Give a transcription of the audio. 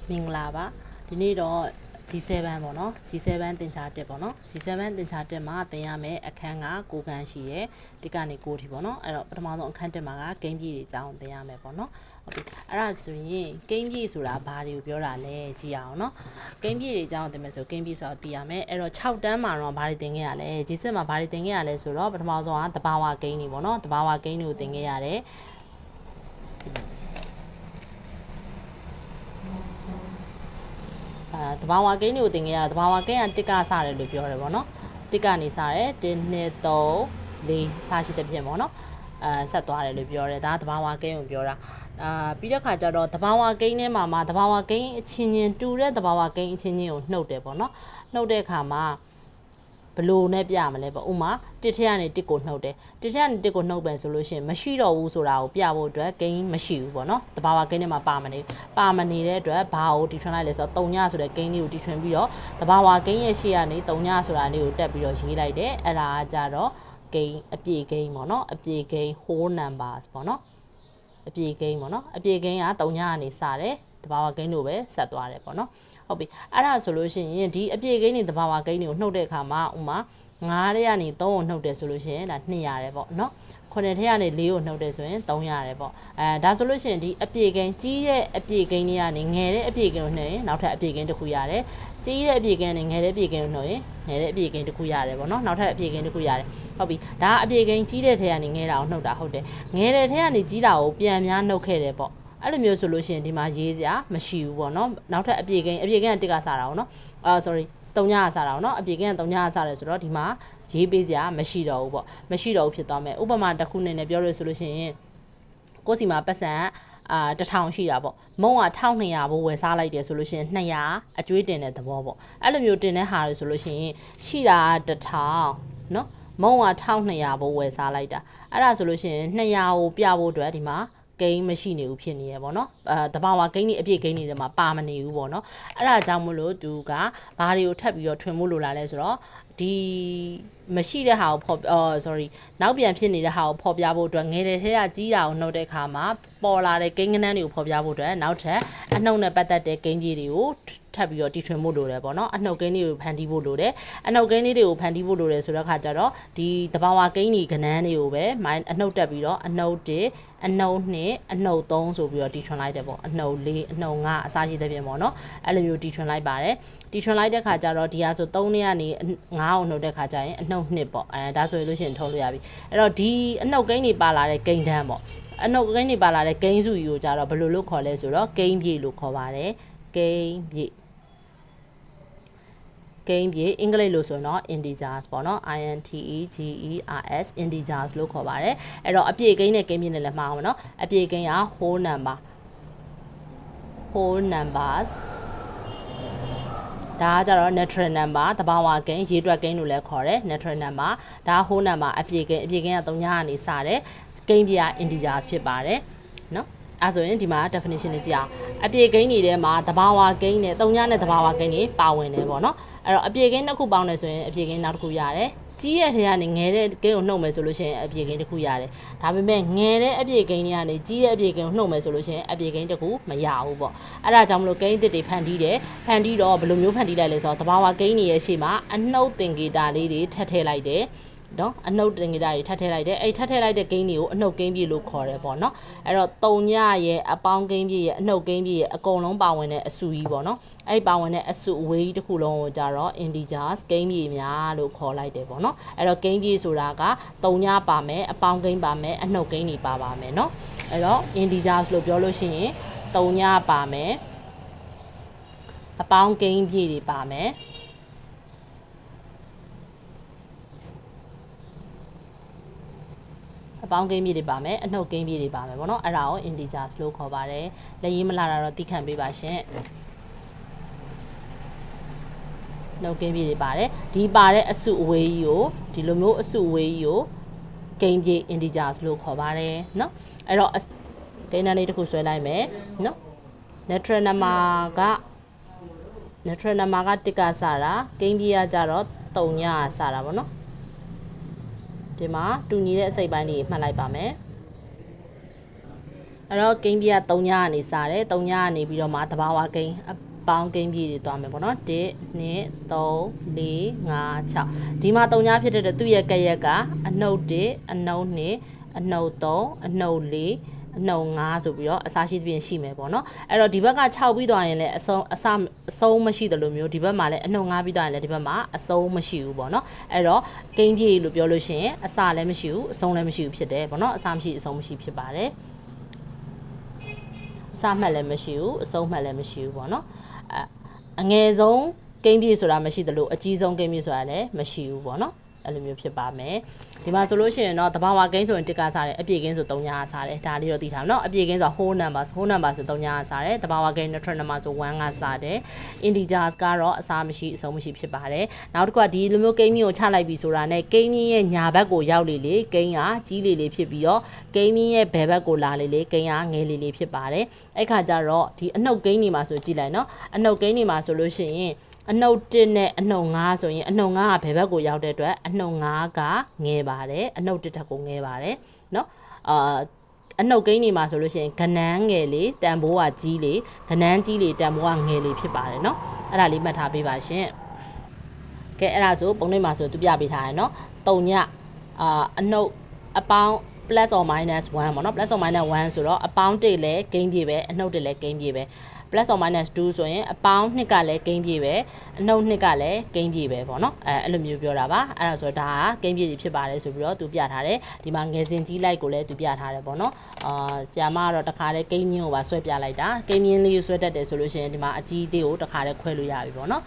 မင်္ဂလာပါဒီနေ့တော့ G7 ပေါ့နော် G7 သင်္ချာတက်ပေါ့နော် G7 သင်္ချာတက်မှာသင်ရမယ်အခန်းက9ခန်းရှိရဲ1ကနေ9ထိပေါ့နော်အဲ့တော့ပထမဆုံးအခန်းတက်မှာကဂိမ်းပြည့်တွေအကြောင်းသင်ရမယ်ပေါ့နော်ဟုတ်ပြီအဲ့ဒါဆိုရင်ဂိမ်းပြည့်ဆိုတာဘာတွေကိုပြောတာလဲကြည့်အောင်နော်ဂိမ်းပြည့်တွေအကြောင်းသင်မယ်ဆိုဂိမ်းပြည့်ဆိုတာသိရမယ်အဲ့တော့6တန်းမှာတော့ဘာတွေသင်ခဲ့ရလဲ G7 မှာဘာတွေသင်ခဲ့ရလဲဆိုတော့ပထမဆုံးကတဘာဝဂိမ်းတွေပေါ့နော်တဘာဝဂိမ်းတွေကိုသင်ခဲ့ရတယ်တဘာဝကိန်းတွေကိုသင်ခဲ့ရတဘာဝကိန်းကတစ်ကစတယ်လို့ပြောတယ်ပေါ့နော်တစ်ကနေစတယ်1 2 3 4စရှိတဲ့ပြင်ပေါ့နော်ဆက်သွားတယ်လို့ပြောတယ်ဒါတဘာဝကိန်းကိုပြောတာပြီးတဲ့ခါကျတော့တဘာဝကိန်းထဲမှာတဘာဝကိန်းအချင်းချင်းတူတဲ့တဘာဝကိန်းအချင်းချင်းကိုနှုတ်တယ်ပေါ့နော်နှုတ်တဲ့ခါမှာဘလို့နဲ့ပြမလဲပေါ့ဥမာတစ်ထက်ကနေတစ်ကိုနှုတ်တယ်တစ်ထက်ကနေတစ်ကိုနှုတ်ပဲဆိုလို့ရှိရင်မရှိတော့ဘူးဆိုတာကိုပြဖို့အတွက်ဂိမ်းမရှိဘူးပေါ့နော်တဘာဝဂိမ်းထဲမှာပါမနေတဲ့အတွက်ဘာကိုတီထွင်လိုက်လဲဆိုတော့3ညဆိုတဲ့ဂိမ်းလေးကိုတီထွင်ပြီးတော့တဘာဝဂိမ်းရဲ့ရှေ့ကနေ3ညဆိုတာလေးကိုတက်ပြီးတော့ရေးလိုက်တယ်အဲ့ဒါကကြတော့ဂိမ်းအပြည့်ဂိမ်းပေါ့နော်အပြည့်ဂိမ်း whole numbers ပေါ့နော်အပြည့်ဂိမ်းပေါ့နော်အပြည့်ဂိမ်းက3ညကနေစတယ်တဘာဝဂိမ်းတို့ပဲဆက်သွားတယ်ပေါ့နော်ဟုတ်ပြီအဲ့ဒါဆိုလို့ရှိရင်ဒီအပြည့်ဂိမ်းတွေတဘာဝဂိမ်းတွေကိုနှုတ်တဲ့အခါမှာဥမာ9ထဲကနေ3ကိုနှုတ်တယ်ဆိုလို့ရှိရင်ဒါ2ရတယ်ပေါ့နော်9ထဲကနေ4ကိုနှုတ်တယ်ဆိုရင်3ရတယ်ပေါ့ဒါဆိုလို့ရှိရင်ဒီအပြည့်ဂိမ်းကြီးရဲ့အပြည့်ဂိမ်းတွေကနေငယ်တဲ့အပြည့်ဂိမ်းကိုနှုတ်ရင်နောက်ထပ်အပြည့်ဂိမ်းတစ်ခုရတယ်ကြီးတဲ့အပြည့်ဂိမ်းနဲ့ငယ်တဲ့အပြည့်ဂိမ်းကိုနှုတ်ရင်ငယ်တဲ့အပြည့်ဂိမ်းတစ်ခုရတယ်ပေါ့နော်နောက်ထပ်အပြည့်ဂိမ်းတစ်ခုရတယ်ဟုတ်ပြီဒါအပြည့်ဂိမ်းကြီးတဲ့ထဲကနေငယ်တာကိုနှုတ်တာဟုတ်တယ်ငယ်တဲ့ထဲကနေကြီးတာကိုပြန်များနှုတ်ခဲ့တယ်ပေါ့အဲ့လိုမျိုးဆိုလို့ရှိရင်ဒီမှာရေးစရာမရှိဘူးပေါ့နော်နောက်ထပ်အပြည့်ကိန်းကတစ်ကစားတာပေါ့နော်sorry 3ညကစားတာပေါ့နော်အပြည့်ကိန်းက3ညကစားတယ်ဆိုတော့ဒီမှာရေးပေးစရာမရှိတော့ဘူးပေါ့မရှိတော့ဘူးဖြစ်သွားမယ်ဥပမာတစ်ခုနဲ့ပြောရဆိုလို့ရှိရင်ကိုယ်စီမှာပတ်စံ1000ရှိတာပေါ့မုံက1200ဘိုးဝယ်စားလိုက်တယ်ဆိုလို့ရှိရင်200အကျွေးတင်တဲ့သဘောပေါ့အဲ့လိုမျိုးတင်တဲ့ဟာတွေဆိုလို့ရှိရင်ရှိတာ1000နော်မုံက1200ဘိုးဝယ်စားလိုက်တာအဲ့ဒါဆိုလို့ရှိရင်200ကိုပြဖို့အတွက်ဒီမှာဂိမ်းမရှိနေဘူးဖြစ်နေရပေါ့နော်တဘာဝဂိမ်းတွေအပြည့်ဂိမ်းတွေမှာပါမနေဘူးပေါ့နော်အဲ့ဒါကြောင့်မလို့သူကဘာတွေကိုထပ်ပြီးတော့ထွင်ဖို့လိုလာလဲဆိုတော့ဒီမရှိတဲ့ဟာကိုsorry နောက်ပြန်ဖြစ်နေတဲ့ဟာကိုဖော်ပြဖို့အတွက်ငယ်တဲ့ထဲကကြီးတာကိုနှုတ်တဲ့အခါမှာပေါ်လာတဲ့ဂိမ်းကနန်းတွေကိုဖော်ပြဖို့အတွက်နောက်ထပ်အနှုတ်နဲ့ပတ်သက်တဲ့ဂိမ်းကြီးတွေကိုထပ်ပြီးတော့တီထွင်ဖို့လိုတယ်ပေါ့နော်အနှုတ်ဂိမ်းတွေကိုဖန်တီးဖို့လိုတယ်အနှုတ်ဂိမ်းတွေကိုဖန်တီးဖို့လိုတယ်ဆိုတော့ခါကျတော့ဒီတဘာဝဂိမ်းတွေကနန်းတွေကိုပဲအနှုတ်တက်ပြီးတော့အနှုတ်1အနှုတ်2အနှုတ်3ဆိုပြီးတော့တီထွင်လိုက်တယ်ပေါ့အနှုတ်4အနှုတ်5အစားရှိတဲ့ပြင်ပေါ့နော်အဲ့လိုမျိုးတီထွင်လိုက်ပါတယ်တီထွင်လိုက်တဲ့ခါကျတော့ဒီဟာဆို3နဲ့ကနေ5ကိုနှုတ်တဲ့ခါကျရင်အနှုတ်2ပေါ့ဒါဆိုရင်လို့ရှိရင်ထုံးလို့ရပြီအဲ့တော့ဒီအနှုတ်ဂိမ်းတွေပါလာတဲ့ဂိမ်းတန်းပေါ့အနှုတ်ဂိမ်းတွေပါလာတဲ့ဂိမ်းစုကြီးကိုကြတော့ဘယ်လိုလုပ်ခေါ်လဲဆိုတော့ဂိမ်းပြေလို့ခေါ်ပါတယ်ဂိမ်းပြေဂိမ်းပြေအင်္ဂလိပ်လို့ဆိုတော့ integers ပေါ့နော် integers integers လို့ခေါ်ပါတယ်အဲ့တော့အပြည့်ဂိမ်းနဲ့ဂိမ်းပြေနဲ့လည်းမှားအောင်နော်အပြည့်ဂိမ်းက whole numbers ဒါကကြတော့ natural number တဘာဝဂိမ်းရေးတွက်ဂိမ်းလို့လည်းခေါ်တယ် natural number ဒါ whole number အပြည့်ဂိမ်းက3ညကနေစတယ်ဂိမ်းပြေက integers ဖြစ်ပါတယ်နော်အဲ့ဆိုရင်ဒီမှာ definition လေးကြည့်အောင်အပြည့်ဂိမ်းတွေထဲမှာတဘာဝဂိမ်းနဲ့3ညနဲ့တဘာဝဂိမ်းတွေပါဝင်တယ်ပေါ့နော်အဲ့တော့အပြည့်ဂိမ်းတစ်ခုပေါင်းတယ်ဆိုရင်အပြည့်ဂိမ်းနောက်တစ်ခုရတယ်ကြီးရဲ့ထဲကနေငယ်တဲ့ဂိမ်းကိုနှုတ်မယ်ဆိုလို့ရှိရင်အပြည့်ဂိမ်းတစ်ခုရတယ်ဒါပေမဲ့ငယ်တဲ့အပြည့်ဂိမ်းတွေကနေကြီးတဲ့အပြည့်ဂိမ်းကိုနှုတ်မယ်ဆိုလို့ရှိရင်အပြည့်ဂိမ်းတစ်ခုမရဘူးပေါ့အဲ့ဒါကြောင့်မလို့ဂိမ်းတစ်တွေဖန်တီးတော့ဘယ်လိုမျိုးဖန်တီးလိုက်လဲဆိုတော့တဘာဝဂိမ်းတွေရဲ့ရှေ့မှာအနှုတ်သင်္ကေတလေးတွေထည့်လိုက်တယ်နော်အနှုတ်တင်ကြတာတွေထပ်ထည့်လိုက်တယ်အဲ့ထပ်ထည့်လိုက်တဲ့ဂိမ်းတွေကိုအနှုတ်ဂိမ်းပြေလို့ခေါ်တယ်ပေါ့နော်အဲ့တော့3ညရဲ့အပေါင်းဂိမ်းပြေရဲ့အနှုတ်ဂိမ်းပြေရဲ့အကုန်လုံးပါဝင်တဲ့အစုကြီးပေါ့နော်အဲ့ပါဝင်တဲ့အစုအဝေးကြီးတစ်ခုလုံးကိုကြတော့ integers ဂိမ်းပြေများလို့ခေါ်လိုက်တယ်ပေါ့နော်အဲ့တော့ဂိမ်းပြေဆိုတာက3ညပါမယ်အပေါင်းဂိမ်းပါမယ်အနှုတ်ဂိမ်းတွေပါမယ်နော်အဲ့တော့ integers လို့ပြောလို့ရှိရင်3ညပါမယ်အပေါင်းဂိမ်းပြေတွေပါမယ်အပေါင်းဂိမ်းပြေတွေပါမယ်အနှုတ်ဂိမ်းပြေတွေပါမယ်ပေါ့နော်အဲ့ဒါကို integers လို့ခေါ်ပါတယ်လက်ရေးမလာတာတော့သိခံပေးပါရှင်နှုတ်ဂိမ်းပြေတွေပါတယ်ဒီပါတဲ့အစုအဝေးကြီးကိုဒီလိုမျိုးအစုအဝေးကြီးကိုဂိမ်းပြေ integers လို့ခေါ်ပါတယ်နော်အဲ့တော့ဂိမ်းတန်းလေးတစ်ခုဆွဲလိုက်မယ်နော် natural number ကတစ်ကစတာဂိမ်းပြေကကြတော့3ညကစတာပေါ့နော်ဒီမှာတူညီတဲ့အစိပ်ပိုင်းတွေမှတ်လိုက်ပါမယ် အဲ့တော့ဂိမ်းပြေးက3ညကနေစားတယ်3ညကနေပြီးတော့မှတဘာဝဂိမ်းပေါင်းဂိမ်းပြေးတွေသွားမယ်ပေါ့နော်1 2 3 4 5 6ဒီမှာ3ညဖြစ်တဲ့သူ့ရဲ့ကရက်ကအနှုတ်1အနှုတ်2အနှုတ်3အနှုတ်4အနှုတ်5ဆိုပြီးတော့အစားရှိသဖြင့်ရှိမယ်ပေါ့နော်အဲ့တော့ဒီဘက်က6ပြီးသွားရင်လည်းအဆုံးမရှိတယ်လို့မျိုးဒီဘက်မှာလည်းအနှုတ်5ပြီးသွားရင်လည်းဒီဘက်မှာအဆုံးမရှိဘူးပေါ့နော်အဲ့တော့ဂိမ်းပြေးလို့ပြောလို့ရှိရင်အစလည်းမရှိဘူးအဆုံးလည်းမရှိဘူးဖြစ်တယ်ပေါ့နော်အစမရှိအဆုံးမရှိဖြစ်ပါတယ်အစမှတ်လည်းမရှိဘူးအဆုံးမှတ်လည်းမရှိဘူးပေါ့နော်အငယ်ဆုံးဂိမ်းပြေးဆိုတာမရှိတယ်လို့အကြီးဆုံးဂိမ်းပြေးဆိုတာလည်းမရှိဘူးပေါ့နော်အဲ့လိုမျိုးဖြစ်ပါမယ်ဒီမှာဆိုလို့ရှိရင်တော့တဘာဝဂိမ်းဆိုရင်တစ်ကစားတယ်အပြည့်ဂိမ်းဆို3ညစားတယ်ဒါလေးတော့သိထားမှာเนาะအပြည့်ဂိမ်းဆို whole number ဆို3ညစားတယ်တဘာဝဂိမ်း neutral number ဆို1ကစားတယ် integers ကတော့အစားမရှိအဆုံးမရှိဖြစ်ပါတယ်နောက်တစ်ခုကဒီလိုမျိုးဂိမ်းမျိုးကိုချလိုက်ပြီဆိုတာနဲ့ဂိမ်းမင်းရဲ့ညာဘက်ကိုရောက်လေလေဂိမ်းကကြီးလေလေဖြစ်ပြီးတော့ဂိမ်းမင်းရဲ့ဘယ်ဘက်ကိုလာလေလေဂိမ်းကငယ်လေလေဖြစ်ပါတယ်အဲ့ခါကျတော့ဒီအနှုတ်ဂိမ်းတွေမှာဆိုကြည့်လိုက်เนาะအနှုတ်ဂိမ်းတွေမှာဆိုလို့ရှိရင်အနှုတ်1နဲ့အနှုတ်5ဆိုရင်အနှုတ်5ကဘယ်ဘက်ကိုရောက်တဲ့အတွက်အနှုတ်5ကငယ်ပါတယ်အနှုတ်1ထက်ကိုငယ်ပါတယ်เนาะအနှုတ်ကိန်းတွေမှာဆိုလို့ရှိရင်ကနန်းငယ်လေးတန်ဖိုးကကြီးလေးကနန်းကြီးလေးတန်ဖိုးကငယ်လေးဖြစ်ပါတယ်เนาะအဲ့ဒါလေးမှတ်ထားပေးပါရှင်ကဲအဲ့ဒါဆိုပုံနှိပ်မှာဆိုသူပြပေးထားတယ်เนาะ3ညအနှုတ်အပေါင်း plus or minus 1ပေါ့เนาะ plus or minus 1ဆိုတော့အပေါင်း1လည်းဂိမ်းပြေပဲအနှုတ်1လည်းဂိမ်းပြေပဲ plus or minus 2ဆိုရင်အပေါင်း2ကလည်းဂိမ်းပြေပဲအနှုတ်2ကလည်းဂိမ်းပြေပဲပေါ့နော်အဲ့လိုမျိုးပြောတာပါအဲ့ဒါဆိုတော့ဒါကဂိမ်းပြေတွေဖြစ်ပါတယ်ဆိုပြီးတော့သူပြထားတယ်ဒီမှာငယ်စဉ်ကြီးလိုက်ကိုလည်းသူပြထားတယ်ပေါ့နော်ဆရာမကတော့တခါတည်းဂိမ်းမြင်းကိုပါဆွဲပြလိုက်တာဂိမ်းမြင်းလေးကိုဆွဲတတ်တယ်ဆိုလို့ရှိရင်ဒီမှာအကြီးသေးကိုတခါတည်းခွဲလို့ရပြီပေါ့နော်